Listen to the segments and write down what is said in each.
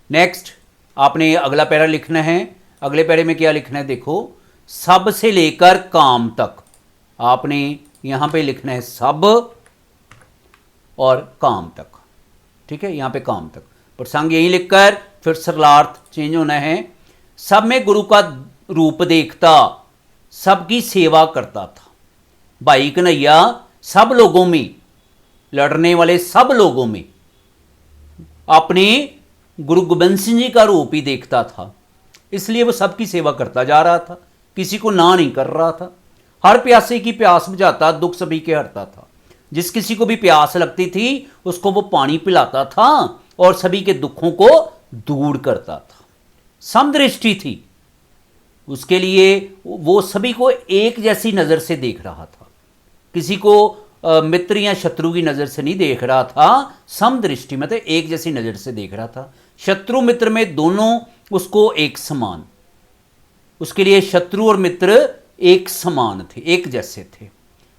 Next आपने अगला para लिखना है। अगले पैरे में क्या लिखना है, देखो, सब से लेकर काम तक। आपने यहां पे लिखना है सब और काम तक, ठीक है, यहां पे काम तक प्रसंग यही लिखकर फिर सरलार्थ चेंज होना है। सब में गुरु का रूप देखता, सबकी सेवा करता था। भाई कन्हैया सब लोगों में, लड़ने वाले सब लोगों में अपने गुरु गोबिंद सिंह जी का रूप ही देखता था, इसलिए वो सबकी सेवा करता जा रहा था, किसी को ना नहीं कर रहा था। हर प्यासे की प्यास बुझाता, दुख सभी के हरता था। जिस किसी को भी प्यास लगती थी उसको वो पानी पिलाता था और सभी के दुखों को दूर करता था। समदृष्टि थी उसके लिए, वो सभी को एक जैसी नज़र से देख रहा था, किसी को मित्र या शत्रु की नज़र से नहीं देख रहा था। समदृष्टि मतलब एक जैसी नज़र से देख रहा था। शत्रु मित्र में दोनों उसको एक समान, उसके लिए शत्रु और मित्र एक समान थे, एक जैसे थे।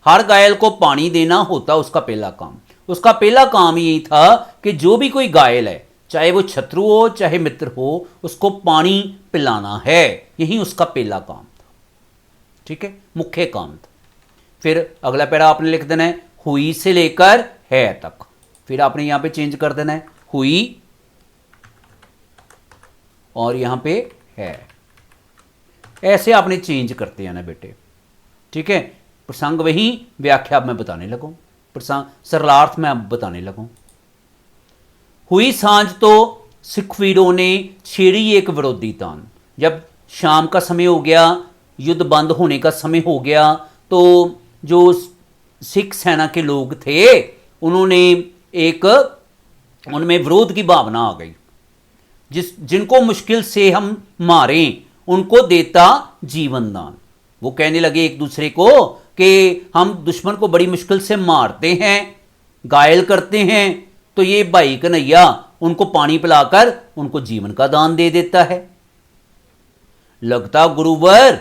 हर घायल को पानी देना होता उसका पहला काम। उसका पहला काम यही था कि जो भी कोई घायल है, चाहे वो शत्रु हो चाहे मित्र हो, उसको पानी पिलाना है, यही उसका पहला काम था, ठीक है, मुख्य काम था। फिर अगला पैरा आपने लिख देना है हुई से लेकर है तक। फिर आपने यहां पे चेंज कर देना है हुई और यहां पे है, ऐसे आपने चेंज करते हैं ना बेटे, ठीक है। प्रसंग वही, व्याख्या अब मैं बताने लगूं, प्रसंग सरलार्थ में अब बताने लगूं। हुई सांझ तो सिखवीरों ने छेड़ी एक विरोधी तान। जब शाम का समय हो गया, युद्ध बंद होने का समय हो गया, तो जो सिख सेना के लोग थे उन्होंने एक, उनमें विरोध की भावना आ गई। जिनको मुश्किल से हम मारें उनको देता जीवन दान। वो कहने लगे एक दूसरे को कि हम दुश्मन को बड़ी मुश्किल से मारते हैं, घायल करते हैं, तो ये भाई कन्हैया उनको पानी पिलाकर उनको जीवन का दान दे देता है। लगता गुरुवर,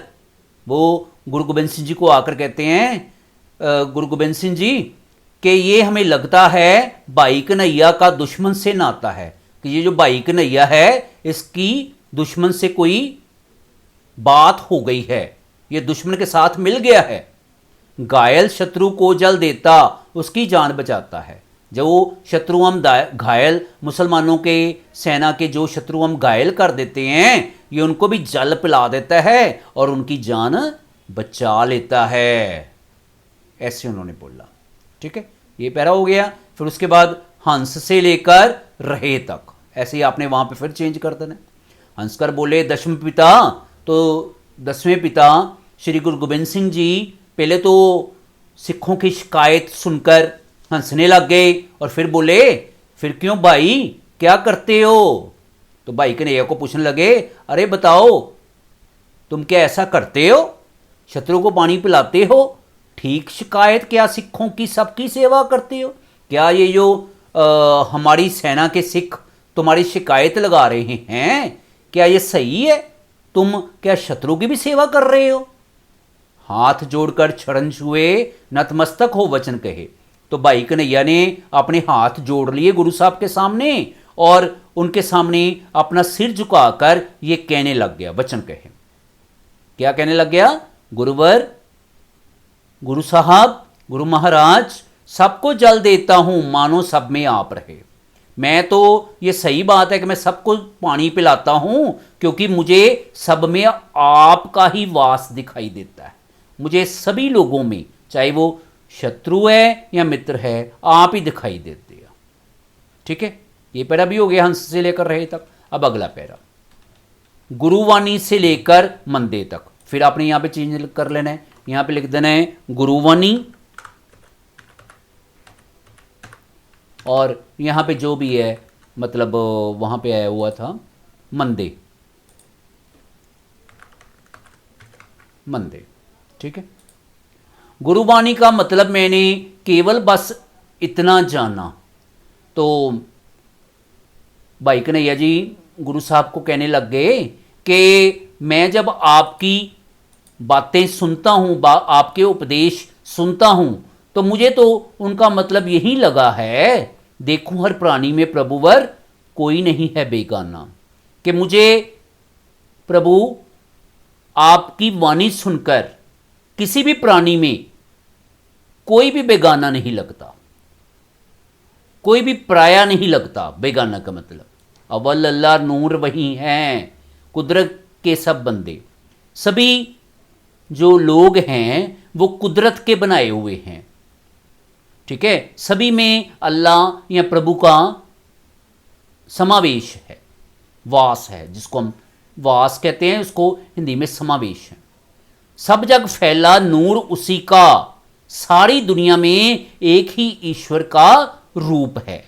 वो गुरु गोबिंद सिंह जी को आकर कहते हैं, गुरु गोबिंद सिंह जी, कि ये हमें लगता है भाई कन्हैया का दुश्मन से नाता है, कि ये जो भाई कन्हैया है इसकी दुश्मन से कोई बात हो गई है, ये दुश्मन के साथ मिल गया है। घायल शत्रु को जल देता, उसकी जान बचाता है। जो शत्रु हम घायल, मुसलमानों के सेना के जो शत्रु हम घायल कर देते हैं, ये उनको भी जल पिला देता है और उनकी जान बचा लेता है, ऐसे उन्होंने बोला, ठीक है। ये पैरा हो गया। फिर उसके बाद हंस से लेकर रहे तक, ऐसे ही आपने वहां पे फिर चेंज कर देना। हंसकर बोले दशम पिता, तो 10वें पिता श्री गुरु गोबिंद सिंह जी पहले तो सिखों की शिकायत सुनकर हंसने लग गए और फिर बोले, फिर क्यों भाई, क्या करते हो? तो भाई कन्हैया को पूछने लगे, अरे बताओ तुम क्या ऐसा करते हो, शत्रु को पानी पिलाते हो, ठीक शिकायत क्या सिखों की सबकी सेवा करते हो? क्या ये जो हमारी सेना के सिख तुम्हारी शिकायत लगा रहे हैं, क्या ये सही है? तुम क्या शत्रु की भी सेवा कर रहे हो? हाथ जोड़कर चरण छुए, नतमस्तक हो वचन कहे। तो भाई कन्हैया ने अपने हाथ जोड़ लिए गुरु साहब के सामने और उनके सामने अपना सिर झुकाकर ये कहने लग गया, वचन कहे। क्या कहने लग गया? गुरुवर, गुरु साहब, गुरु महाराज, सबको जल देता हूं, मानो सब में आप रहे। मैं तो, ये सही बात है कि मैं सबको पानी पिलाता हूं, क्योंकि मुझे सब में आपका ही वास दिखाई देता है। मुझे सभी लोगों में, चाहे वो शत्रु है या मित्र है, आप ही दिखाई देते हैं, ठीक है। ये पैरा भी हो गया हंस से लेकर रहे तक। अब अगला पैरा, गुरुवाणी से लेकर मंदे तक। फिर आपने यहां पे चेंज कर लेना है, यहां पे लिख देना है गुरुवाणी और यहां पे जो भी है, मतलब वहां पे आया हुआ था मंदे, मंदे, ठीक है। गुरुवाणी का मतलब मैंने केवल बस इतना जाना। तो भाई कन्हैया जी गुरु साहब को कहने लग गए कि मैं जब आपकी बातें सुनता हूं, आपके उपदेश सुनता हूं, तो मुझे तो उनका मतलब यही लगा है, देखूं हर प्राणी में प्रभुवर कोई नहीं है बेगाना, कि मुझे प्रभु आपकी वाणी सुनकर किसी भी प्राणी में कोई भी बेगाना नहीं लगता, कोई भी पराया नहीं लगता। बेगाना का मतलब अव्वल अल्लाह नूर वही हैं, कुदरत के सब बंदे, सभी जो लोग हैं वो कुदरत के बनाए हुए हैं, ठीक है। सभी में अल्लाह या प्रभु का समावेश है, वास है, जिसको हम वास कहते हैं, उसको हिंदी में समावेश है। सब जग फैला नूर उसी का, सारी दुनिया में एक ही ईश्वर का रूप है।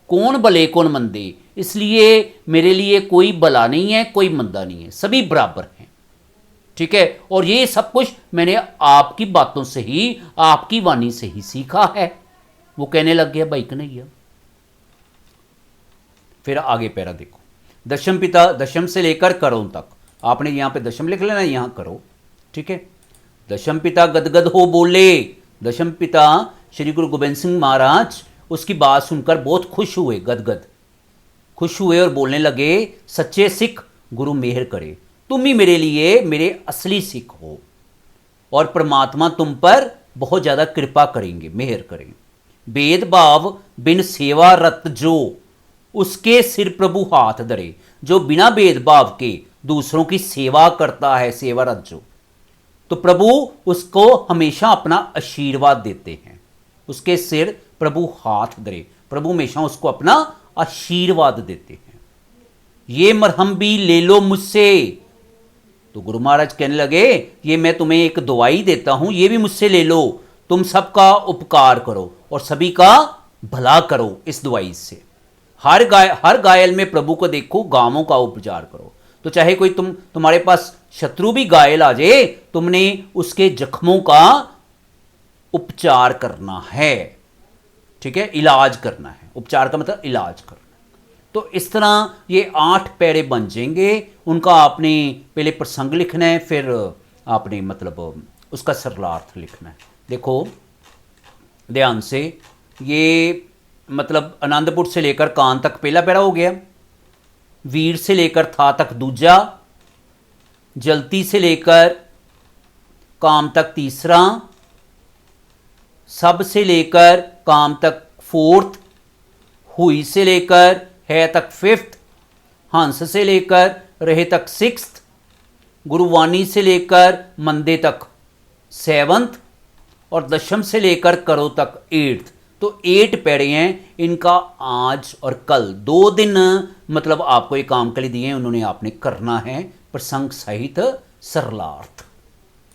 कौन भले कौन मंदे, इसलिए मेरे लिए कोई भला नहीं है, कोई मंदा नहीं है, सभी बराबर हैं, ठीक है। और ये सब कुछ मैंने आपकी बातों से ही, आपकी वाणी से ही सीखा है। वो कहने लग गया भाई कन्हैया। फिर आगे पैरा देखो, दशम पिता, दशम से लेकर करों तक, आपने यहां पे दशम लिख लेना, यहां करो, ठीक है। दशम पिता गदगद हो बोले, दशम पिता श्री गुरु गोबिंद सिंह महाराज उसकी बात सुनकर बहुत खुश हुए, गदगद खुश हुए और बोलने लगे, सच्चे सिख गुरु मेहर करे, तुम ही मेरे लिए मेरे असली सिख हो, और परमात्मा तुम पर बहुत ज़्यादा कृपा करेंगे, मेहर करेंगे। भेदभाव बिन सेवा रत जो, उसके सिर प्रभु हाथ धरे, जो बिना भेदभाव के दूसरों की सेवा करता है, सेवारत जो, तो प्रभु उसको हमेशा अपना आशीर्वाद देते हैं। उसके सिर प्रभु हाथ धरे, प्रभु हमेशा उसको अपना आशीर्वाद देते हैं। ये मरहम भी ले लो मुझसे, तो गुरु महाराज कहने लगे, ये मैं तुम्हें एक दवाई देता हूं, ये भी मुझसे ले लो, तुम सबका उपकार करो और सभी का भला करो इस दवाई से। हर घायल में प्रभु को देखो, गांवों का उपचार करो। तो चाहे कोई तुम्हारे पास शत्रु भी घायल आ जाए, तुमने उसके जख्मों का उपचार करना है, ठीक है, इलाज करना है। उपचार का मतलब इलाज करना। तो इस तरह ये 8 पैरे बन जाएंगे। उनका आपने पहले प्रसंग लिखना है, फिर आपने मतलब उसका सरलार्थ लिखना है। देखो ध्यान से, ये मतलब आनंदपुर से लेकर कान तक पहला पैरा हो गया, वीर से लेकर था तक दूजा, जलती से लेकर काम तक तीसरा, सब से लेकर काम तक 4th, हुई से लेकर है तक 5th, हंस से लेकर रहे तक 6th, गुरुवाणी से लेकर मंदे तक 7th, और दशम से लेकर करो तक 8th। तो 8 पैरे हैं। इनका आज और कल 2 दिन मतलब आपको ये काम के लिए दिए हैं, उन्होंने आपने करना है प्रसंग सहित सरलार्थ।